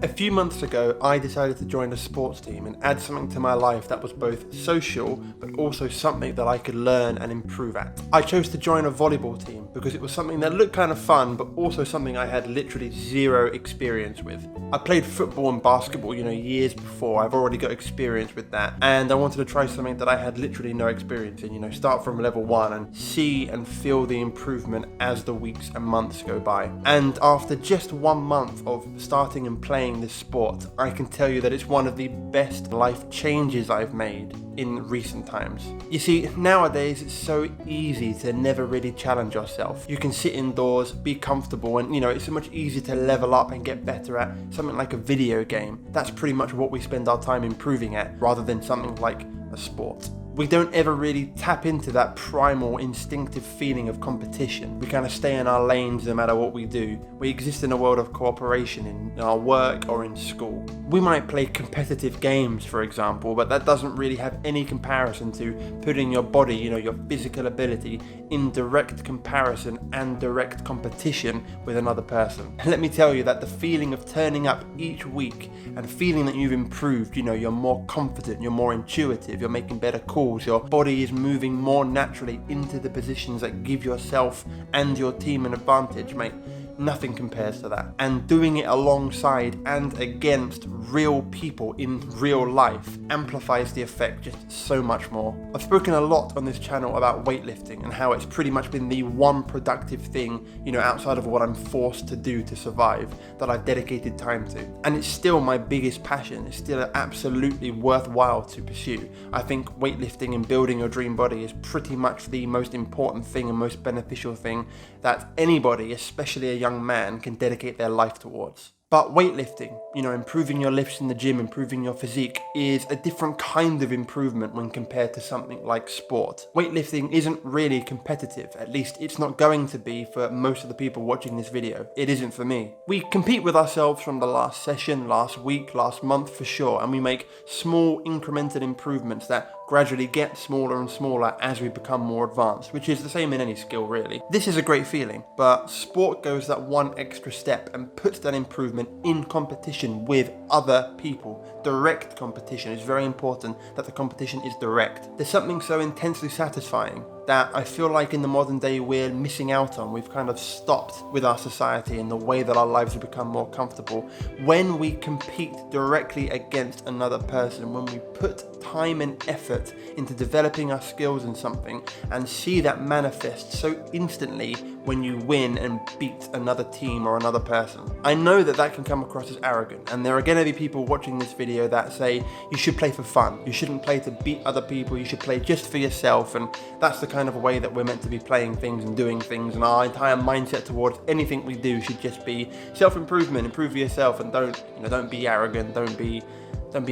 A few months ago, I decided to join a sports team and add something to my life that was both social, but also something that I could learn and improve at. I chose to join a volleyball team because it was something that looked kind of fun, but also something I had literally zero experience with. I played football and basketball, years before. I've already got experience with that, and I wanted to try something that I had literally no experience in, start from level 1 and see and feel the improvement as the weeks and months go by. And after just 1 month of starting and playing this sport, I can tell you that it's one of the best life changes I've made in recent times. You see, nowadays it's so easy to never really challenge yourself. You can sit indoors, be comfortable, and it's so much easier to level up and get better at something like a video game. That's pretty much what we spend our time improving at, rather than something like a sport. We don't ever really tap into that primal, instinctive feeling of competition. We kind of stay in our lanes no matter what we do. We exist in a world of cooperation in our work or in school. We might play competitive games, for example, but that doesn't really have any comparison to putting your body, your physical ability, in direct comparison and direct competition with another person. And let me tell you that the feeling of turning up each week and feeling that you've improved, you're more confident, you're more intuitive, you're making better calls, your body is moving more naturally into the positions that give yourself and your team an advantage, mate. Nothing compares to that. And doing it alongside and against real people in real life amplifies the effect just so much more. I've spoken a lot on this channel about weightlifting and how it's pretty much been the one productive thing, outside of what I'm forced to do to survive, that I've dedicated time to. And it's still my biggest passion. It's still absolutely worthwhile to pursue. I think weightlifting and building your dream body is pretty much the most important thing and most beneficial thing that anybody, especially a young man, can dedicate their life towards. But weightlifting, improving your lifts in the gym, improving your physique, is a different kind of improvement when compared to something like sport. Weightlifting isn't really competitive, at least it's not going to be for most of the people watching this video. It isn't for me. We compete with ourselves from the last session, last week, last month for sure, and we make small incremental improvements that gradually get smaller and smaller as we become more advanced, which is the same in any skill really. This is a great feeling, but sport goes that one extra step and puts that improvement in competition with other people. Direct competition. It's very important that the competition is direct. There's something so intensely satisfying that I feel like in the modern day we're missing out on. We've kind of stopped with our society and the way that our lives have become more comfortable. When we compete directly against another person, when we put time and effort into developing our skills in something and see that manifest so instantly when you win and beat another team or another person. I know that that can come across as arrogant, and there are going to be people watching this video that say you should play for fun. You shouldn't play to beat other people. You should play just for yourself, and that's the kind of way that we're meant to be playing things and doing things, and our entire mindset towards anything we do should just be self-improvement. Improve yourself, and don't be arrogant. Don't be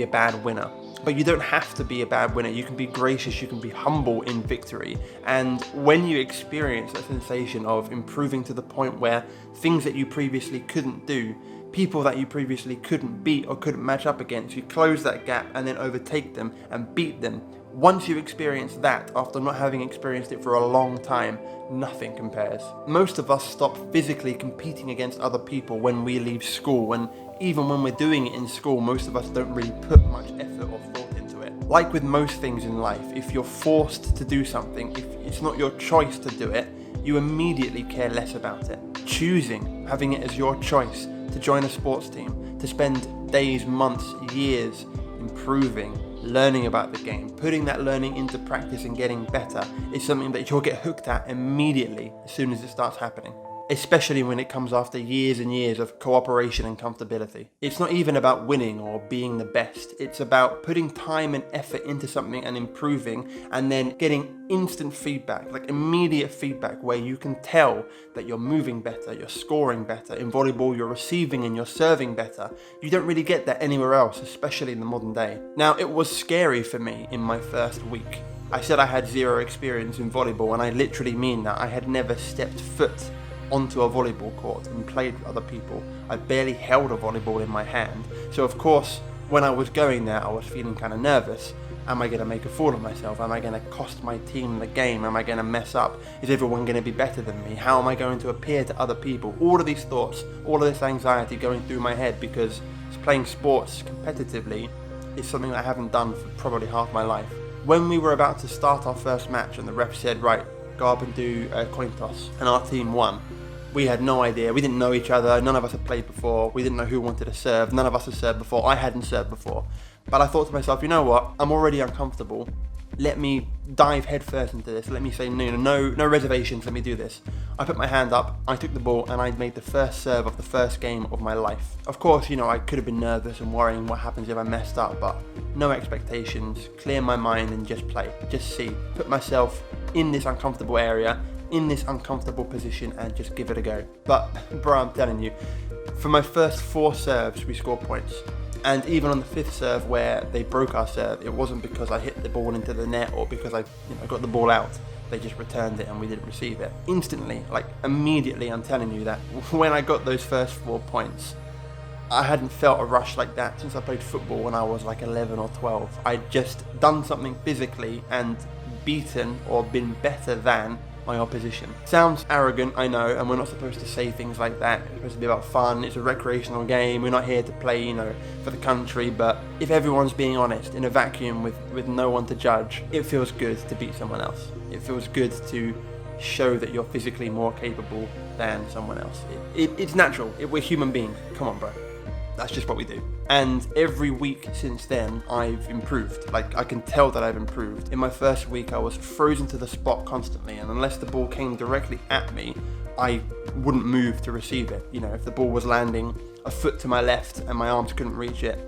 a bad winner. But you don't have to be a bad winner. You can be gracious, you can be humble in victory. And when you experience that sensation of improving to the point where things that you previously couldn't do, people that you previously couldn't beat or couldn't match up against, you close that gap and then overtake them and beat them. Once you experience that, after not having experienced it for a long time, nothing compares. Most of us stop physically competing against other people when we leave school, and even when we're doing it in school, most of us don't really put much effort or thought into it. Like with most things in life, if you're forced to do something, if it's not your choice to do it, you immediately care less about it. Choosing, having it as your choice to join a sports team, to spend days, months, years improving, learning about the game, putting that learning into practice and getting better is something that you'll get hooked at immediately as soon as it starts happening. Especially when it comes after years and years of cooperation and comfortability. It's not even about winning or being the best. It's about putting time and effort into something and improving, and then getting instant feedback, like immediate feedback, where you can tell that you're moving better, you're scoring better. In volleyball, you're receiving and you're serving better. You don't really get that anywhere else, especially in the modern day. Now, it was scary for me in my first week. I said I had zero experience in volleyball, and I literally mean that. I had never stepped foot onto a volleyball court and played with other people. I barely held a volleyball in my hand. So of course, when I was going there, I was feeling kind of nervous. Am I going to make a fool of myself? Am I going to cost my team the game? Am I going to mess up? Is everyone going to be better than me? How am I going to appear to other people? All of these thoughts, all of this anxiety going through my head because playing sports competitively is something that I haven't done for probably half my life. When we were about to start our first match and the ref said, right, go up and do a coin toss, and our team won, we had no idea. We didn't know each other. None of us had played before. We didn't know who wanted to serve. None of us had served before. I hadn't served before. But I thought to myself, you know what? I'm already uncomfortable. Let me dive headfirst into this. Let me say no reservations. Let me do this. I put my hand up, I took the ball, and I made the first serve of the first game of my life. Of course, I could have been nervous and worrying what happens if I messed up, but no expectations, clear my mind and just play. Just see. Put myself in this uncomfortable area, in this uncomfortable position, and just give it a go. But, bro, I'm telling you, for my first 4 serves, we scored points. And even on the 5th serve where they broke our serve, it wasn't because I hit the ball into the net or because I got the ball out. They just returned it and we didn't receive it. Instantly, immediately, I'm telling you that when I got those first 4 points, I hadn't felt a rush like that since I played football when I was 11 or 12. I'd just done something physically and beaten or been better than my opposition. Sounds arrogant, I know, and we're not supposed to say things like that. It's supposed to be about fun. It's a recreational game. We're not here to play, for the country. But if everyone's being honest, in a vacuum with no one to judge, it feels good to beat someone else. It feels good to show that you're physically more capable than someone else. It's natural. We're human beings. Come on, bro. That's just what we do. And every week since then, I've improved. I can tell that I've improved. In my first week, I was frozen to the spot constantly, and unless the ball came directly at me, I wouldn't move to receive it. If the ball was landing a foot to my left and my arms couldn't reach it,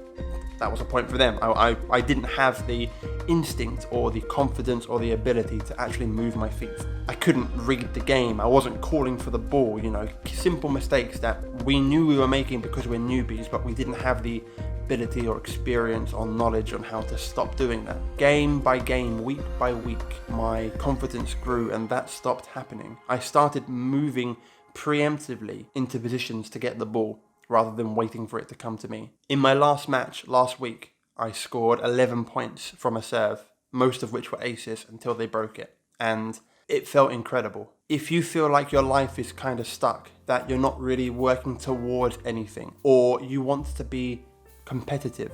that was a point for them. I didn't have the instinct or the confidence or the ability to actually move my feet. I couldn't read the game. I wasn't calling for the ball, simple mistakes that we knew we were making because we're newbies, but we didn't have the ability or experience or knowledge on how to stop doing that. Game by game, week by week, my confidence grew and that stopped happening. I started moving preemptively into positions to get the ball, rather than waiting for it to come to me. In my last match last week, I scored 11 points from a serve, most of which were aces until they broke it. And it felt incredible. If you feel like your life is kind of stuck, that you're not really working towards anything, or you want to be competitive,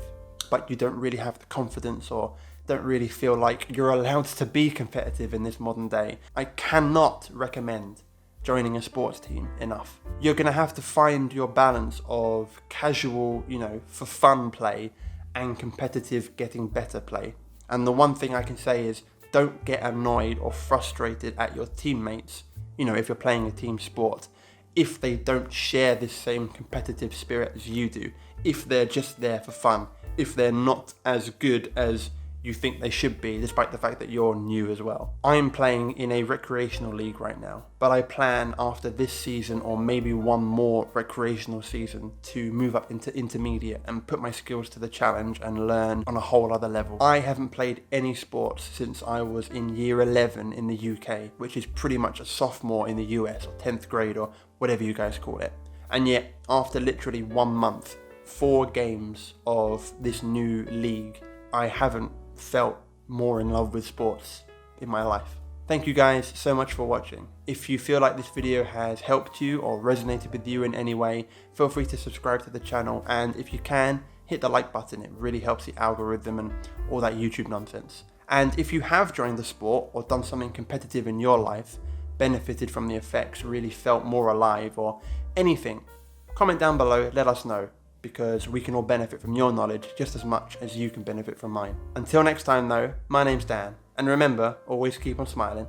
but you don't really have the confidence or don't really feel like you're allowed to be competitive in this modern day, I cannot recommend joining a sports team enough. You're going to have to find your balance of casual, for fun play and competitive getting better play. And the one thing I can say is don't get annoyed or frustrated at your teammates, if you're playing a team sport, if they don't share this same competitive spirit as you do, if they're just there for fun, if they're not as good as you think they should be, despite the fact that you're new as well. I'm playing in a recreational league right now, but I plan after this season or maybe one more recreational season to move up into intermediate and put my skills to the challenge and learn on a whole other level. I haven't played any sports since I was in year 11 in the UK, which is pretty much a sophomore in the US or 10th grade or whatever you guys call it. And yet, after literally 1 month, 4 games of this new league, I haven't felt more in love with sports in my life. Thank you guys so much for watching. If you feel like this video has helped you or resonated with you in any way, feel free to subscribe to the channel, and if you can, hit the like button. It really helps the algorithm and all that YouTube nonsense. And if you have joined the sport or done something competitive in your life, benefited from the effects, really felt more alive or anything, comment down below, let us know, because we can all benefit from your knowledge just as much as you can benefit from mine. Until next time though, my name's Dan, and remember, always keep on smiling.